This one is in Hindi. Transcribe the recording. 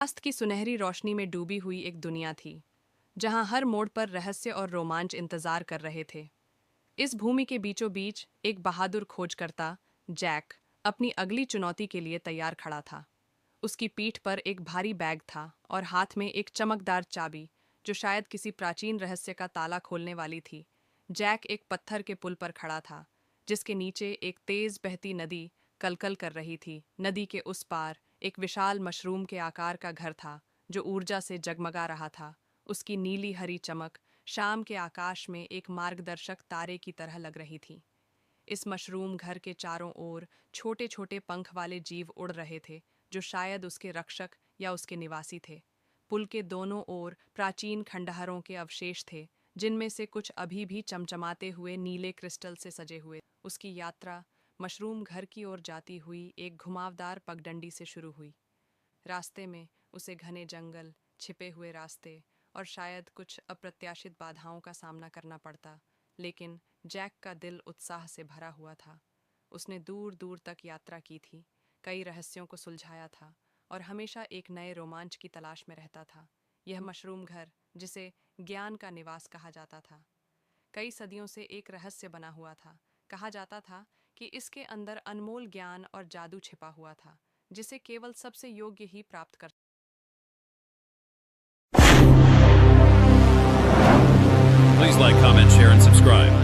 अस्त की सुनहरी रोशनी में डूबी हुई एक दुनिया थी, जहां हर मोड़ पर रहस्य और रोमांच इंतजार कर रहे थे। इस भूमि के बीचों बीच एक बहादुर खोजकर्ता, जैक, अपनी अगली चुनौती के लिए तैयार खड़ा था। उसकी पीठ पर एक भारी बैग था और हाथ में एक चमकदार चाबी, जो शायद किसी प्राचीन रहस्य का ताला खोलने वाली थी। जैक एक पत्थर के पुल पर खड़ा था, जिसके नीचे एक तेज बहती नदी कलकल कर रही थी। नदी के उस पार एक विशाल मशरूम के आकार का घर था, जो ऊर्जा से जगमगा रहा था। उसकी नीली हरी चमक शाम के आकाश में एक मार्गदर्शक तारे की तरह लग रही थी। इस मशरूम घर के चारों ओर छोटे छोटे पंख वाले जीव उड़ रहे थे, जो शायद उसके रक्षक या उसके निवासी थे। पुल के दोनों ओर प्राचीन खंडहरों के अवशेष थे, जिनमें से कुछ अभी भी चमचमाते हुए नीले क्रिस्टल से सजे हुए। उसकी यात्रा मशरूम घर की ओर जाती हुई एक घुमावदार पगडंडी से शुरू हुई। रास्ते में उसे घने जंगल, छिपे हुए रास्ते और शायद कुछ अप्रत्याशित बाधाओं का सामना करना पड़ता, लेकिन जैक का दिल उत्साह से भरा हुआ था। उसने दूर दूर तक यात्रा की थी, कई रहस्यों को सुलझाया था और हमेशा एक नए रोमांच की तलाश में रहता था। यह मशरूम घर, जिसे ज्ञान का निवास कहा जाता था, कई सदियों से एक रहस्य बना हुआ था। कहा जाता था कि इसके अंदर अनमोल ज्ञान और जादू छिपा हुआ था, जिसे केवल सबसे योग्य ही प्राप्त कर। Please like, comment, share, and subscribe.